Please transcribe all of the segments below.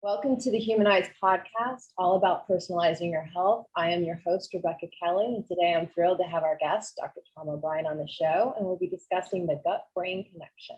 Welcome to the Humanized podcast, all about personalizing your health. I am your host, Rebecca Kelly, and today I'm thrilled to have our guest, Dr. Tom O'Brien, on the show, and we'll be discussing the gut-brain connection.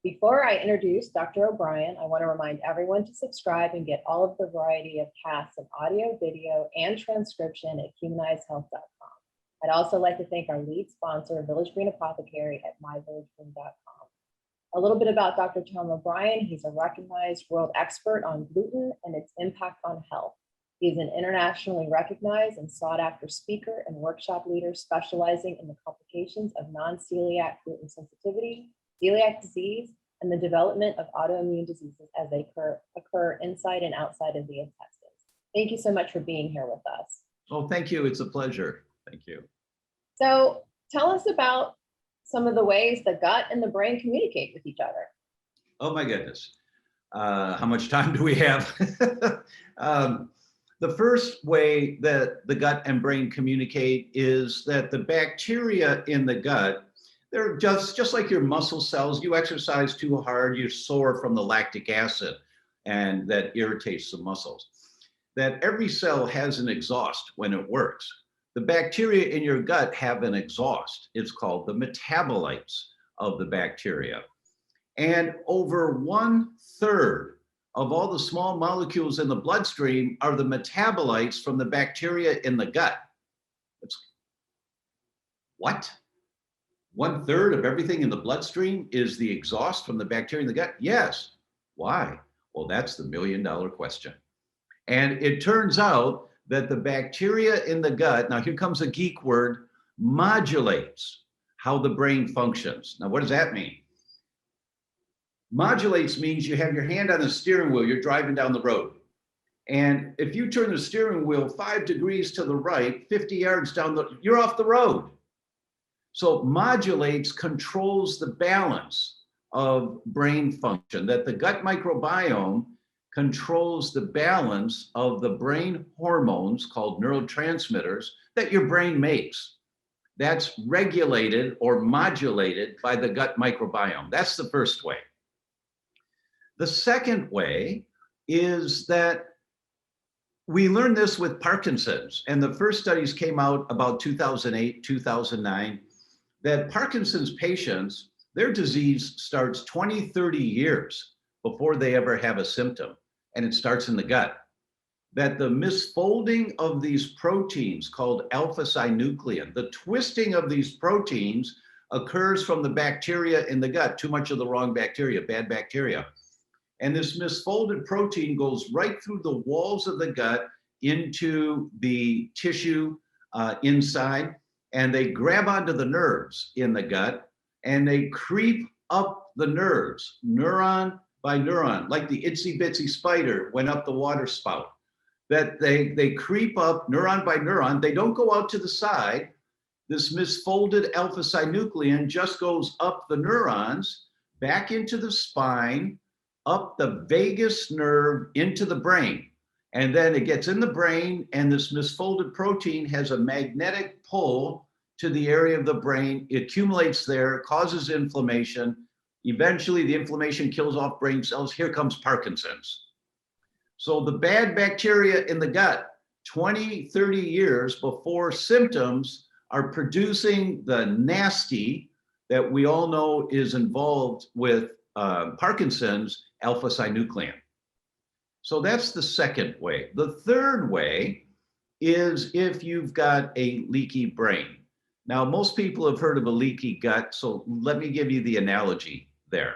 Before I introduce Dr. O'Brien, I want to remind everyone to subscribe and get all of the variety of casts of audio, video, and transcription at humanizedhealth.com. I'd also like to thank our lead sponsor, Village Green Apothecary at myvillagegreen.com. A little bit about Dr. Tom O'Brien. He's a recognized world expert on gluten and its impact on health. He is an internationally recognized and sought after speaker and workshop leader specializing in the complications of non-celiac gluten sensitivity, celiac disease, and the development of autoimmune diseases as they occur inside and outside of the intestines. Thank you so much for being here with us. Oh, thank you. It's a pleasure. Thank you. So tell us about some of the ways the gut and the brain communicate with each other. Oh my goodness. How much time do we have? The first way that the gut and brain communicate is that the bacteria in the gut, they're just like your muscle cells. You exercise too hard, you're sore from the lactic acid, and that irritates the muscles. That every cell has an exhaust when it works. The bacteria in your gut have an exhaust. It's called the metabolites of the bacteria. And over 1/3 of all the small molecules in the bloodstream are the metabolites from the bacteria in the gut. What? 1/3 of everything in the bloodstream is the exhaust from the bacteria in the gut? Yes. Why? Well, that's the million-dollar question. And it turns out that the bacteria in the gut, now here comes a geek word, modulates how the brain functions. Now, what does that mean? Modulates means you have your hand on the steering wheel, you're driving down the road. And if you turn the steering wheel 5 degrees to the right, 50 yards down you're off the road. So modulates controls the balance of brain function, that the gut microbiome controls the balance of the brain hormones called neurotransmitters that your brain makes. That's regulated or modulated by the gut microbiome. That's the first way. The second way is that we learned this with Parkinson's, and the first studies came out about 2008, 2009, that Parkinson's patients, their disease starts 20, 30 years before they ever have a symptom. And it starts in the gut. That the misfolding of these proteins called alpha-synuclein, the twisting of these proteins occurs from the bacteria in the gut, too much of the wrong bacteria, bad bacteria. And this misfolded protein goes right through the walls of the gut into the tissue inside, and they grab onto the nerves in the gut, and they creep up the nerves, neuron by neuron, like the itsy bitsy spider went up the water spout. That they creep up neuron by neuron. They don't go out to the side. This misfolded alpha-synuclein just goes up the neurons, back into the spine, up the vagus nerve into the brain. And then it gets in the brain, and this misfolded protein has a magnetic pull to the area of the brain. It accumulates there, causes inflammation. Eventually, the inflammation kills off brain cells. Here comes Parkinson's. So the bad bacteria in the gut, 20, 30 years before symptoms, are producing the nasty that we all know is involved with Parkinson's, alpha-synuclein. So that's the second way. The third way is if you've got a leaky brain. Now, most people have heard of a leaky gut, so let me give you the analogy there.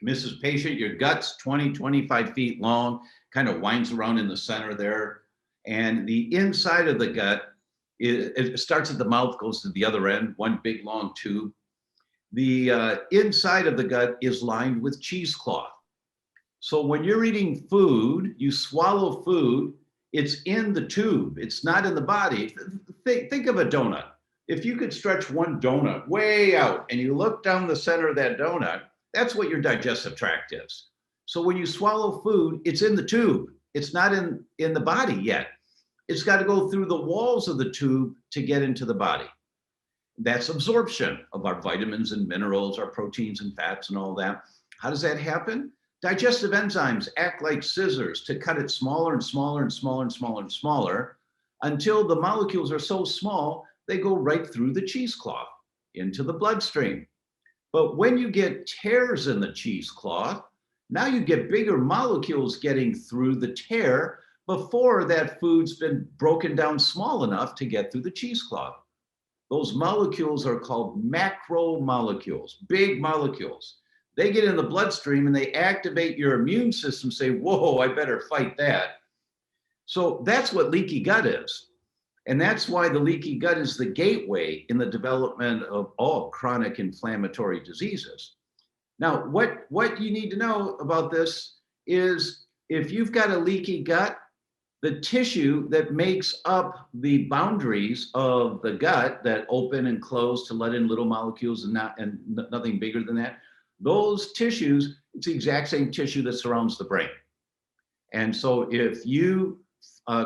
Mrs. Patient, your gut's 20, 25 feet long, kind of winds around in the center there. And the inside of the gut, it starts at the mouth, goes to the other end, one big long tube. The inside of the gut is lined with cheesecloth. So when you're eating food, you swallow food, it's in the tube, it's not in the body. Think of a donut. If you could stretch one donut way out and you look down the center of that donut, that's what your digestive tract is. So when you swallow food, it's in the tube. It's not in the body yet. It's got to go through the walls of the tube to get into the body. That's absorption of our vitamins and minerals, our proteins and fats and all that. How does that happen? Digestive enzymes act like scissors to cut it smaller and smaller and smaller and smaller and smaller until the molecules are so small, they go right through the cheesecloth into the bloodstream. But when you get tears in the cheesecloth, now you get bigger molecules getting through the tear before that food's been broken down small enough to get through the cheesecloth. Those molecules are called macromolecules, big molecules. They get in the bloodstream and they activate your immune system, say, whoa, I better fight that. So that's what leaky gut is. And that's why the leaky gut is the gateway in the development of all chronic inflammatory diseases. Now, what you need to know about this is if you've got a leaky gut, the tissue that makes up the boundaries of the gut that open and close to let in little molecules and nothing bigger than that, those tissues, it's the exact same tissue that surrounds the brain. And so if you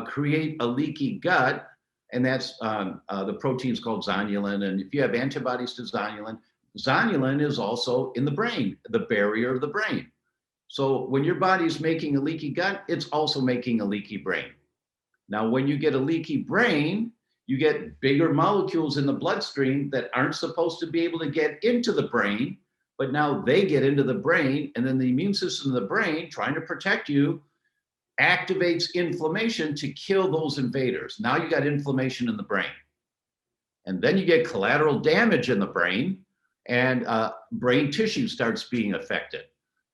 create a leaky gut, and that's the protein's called zonulin, and if you have antibodies to zonulin, zonulin is also in the brain, the barrier of the brain. So when your body's making a leaky gut, it's also making a leaky brain. Now, when you get a leaky brain, you get bigger molecules in the bloodstream that aren't supposed to be able to get into the brain, but now they get into the brain, and then the immune system of the brain, trying to protect you, activates inflammation to kill those invaders. Now you got inflammation in the brain. And then you get collateral damage in the brain, and brain tissue starts being affected.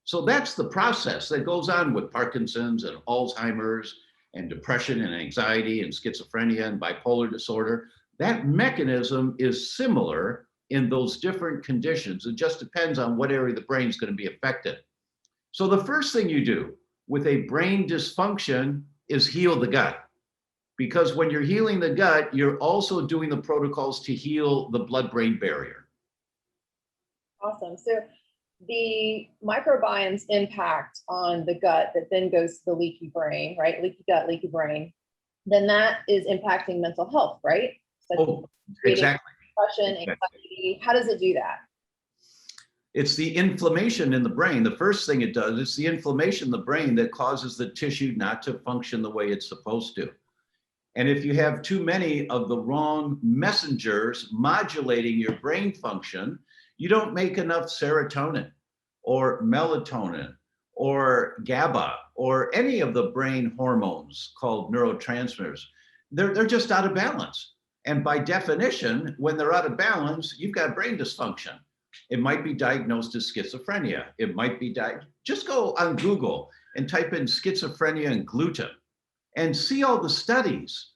So that's the process that goes on with Parkinson's and Alzheimer's and depression and anxiety and schizophrenia and bipolar disorder. That mechanism is similar in those different conditions. It just depends on what area of the brain is going to be affected. So the first thing you do with a brain dysfunction is heal the gut. Because when you're healing the gut, you're also doing the protocols to heal the blood-brain barrier. Awesome. So the microbiome's impact on the gut that then goes to the leaky brain, right? Leaky gut, leaky brain, then that is impacting mental health, right? Oh, exactly. Depression, anxiety. How does it do that? It's the inflammation in the brain. The first thing it does, it's the inflammation in the brain that causes the tissue not to function the way it's supposed to. And if you have too many of the wrong messengers modulating your brain function, you don't make enough serotonin or melatonin or GABA or any of the brain hormones called neurotransmitters. They're just out of balance. And by definition, when they're out of balance, you've got brain dysfunction. It might be diagnosed as schizophrenia. It might be just go on Google and type in schizophrenia and gluten and see all the studies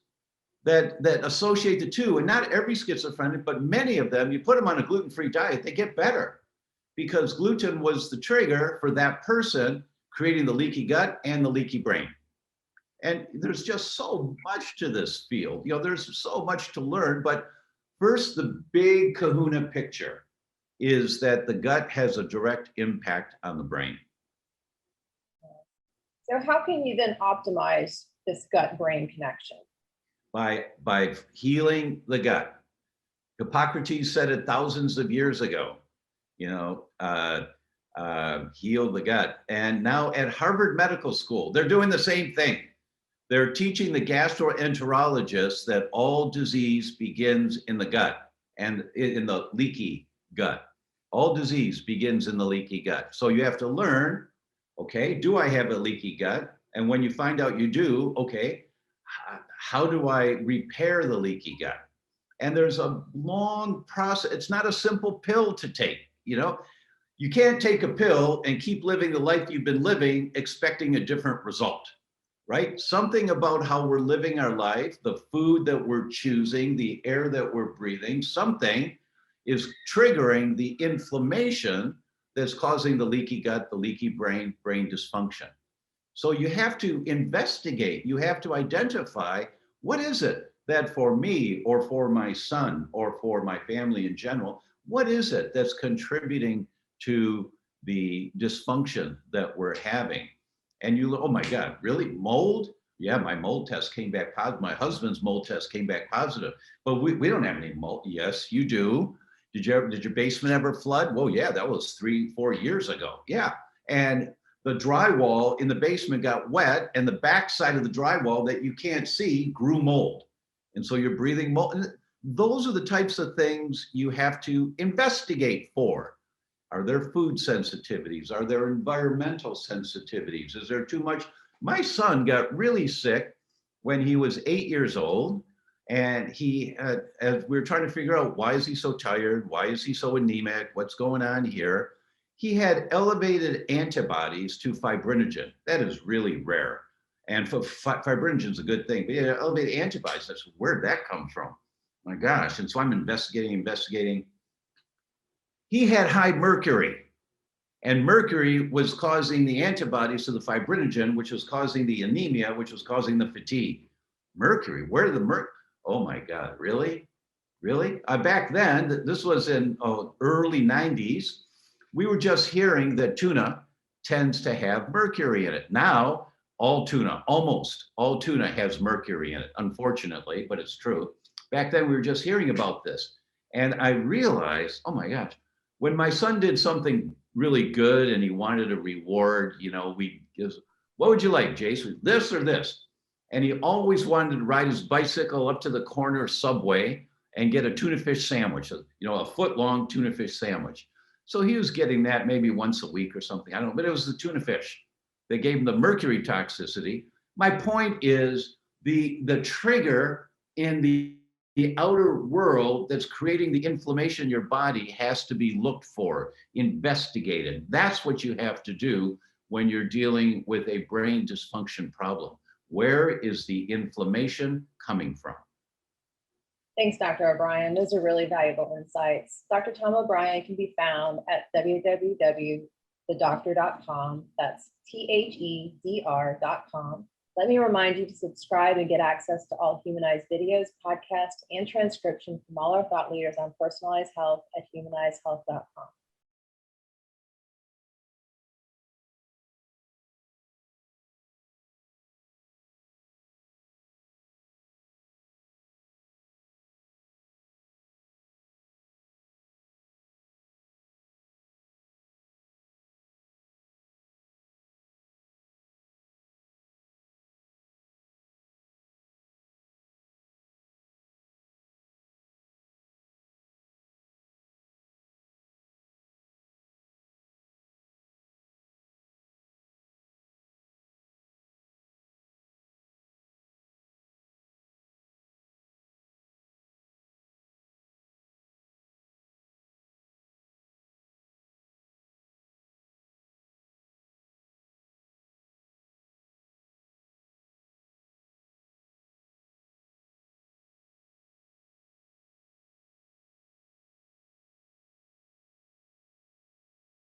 that associate the two. And not every schizophrenic, but many of them, you put them on a gluten-free diet, they get better because gluten was the trigger for that person creating the leaky gut and the leaky brain. And there's just so much to this field. You know, there's so much to learn, but first, the big kahuna picture is that the gut has a direct impact on the brain. So how can you then optimize this gut-brain connection? By healing the gut. Hippocrates said it thousands of years ago, you know, heal the gut. And now at Harvard Medical School, they're doing the same thing. They're teaching the gastroenterologists that all disease begins in the gut and in the leaky gut. All disease begins in the leaky gut. So you have to learn, okay, do I have a leaky gut? And when you find out you do, okay, how do I repair the leaky gut? And there's a long process. It's not a simple pill to take, you know? You can't take a pill and keep living the life you've been living expecting a different result, right? Something about how we're living our life, the food that we're choosing, the air that we're breathing, something is triggering the inflammation that's causing the leaky gut, the leaky brain, brain dysfunction. So you have to investigate, you have to identify what is it that for me or for my son or for my family in general, what is it that's contributing to the dysfunction that we're having? And you, oh my God, really? Mold? Yeah, my mold test came back positive. My husband's mold test came back positive, but we don't have any mold. Yes, you do. Did your basement ever flood? Well, yeah, that was 3-4 years ago. Yeah. And the drywall in the basement got wet, and the backside of the drywall that you can't see grew mold. And so you're breathing mold. And those are the types of things you have to investigate for. Are there food sensitivities? Are there environmental sensitivities? Is there too much? My son got really sick when he was 8 years old. And as we were trying to figure out, why is he so tired? Why is he so anemic? What's going on here? He had elevated antibodies to fibrinogen. That is really rare. And fibrinogen is a good thing. But he had elevated antibodies. I said, where'd that come from? My gosh. And so I'm investigating. He had high mercury. And mercury was causing the antibodies to the fibrinogen, which was causing the anemia, which was causing the fatigue. Mercury, where did the mercury? Oh my God, really? Really? Back then, this was in early 90s, we were just hearing that tuna tends to have mercury in it. Now, all tuna, almost all tuna has mercury in it, unfortunately, but it's true. Back then, we were just hearing about this. And I realized, oh my gosh, when my son did something really good and he wanted a reward, what would you like, Jason? This or this? And he always wanted to ride his bicycle up to the corner Subway and get a tuna fish sandwich, a foot-long tuna fish sandwich. So he was getting that maybe once a week or something. I don't know, but it was the tuna fish. They gave him the mercury toxicity. My point is the trigger in the outer world that's creating the inflammation in your body has to be looked for, investigated. That's what you have to do when you're dealing with a brain dysfunction problem. Where is the inflammation coming from? Thanks, Dr. O'Brien. Those are really valuable insights. Dr. Tom O'Brien can be found at www.thedoctor.com. That's THEDR.com. Let me remind you to subscribe and get access to all humanized videos, podcasts, and transcription from all our thought leaders on personalized health at humanizedhealth.com.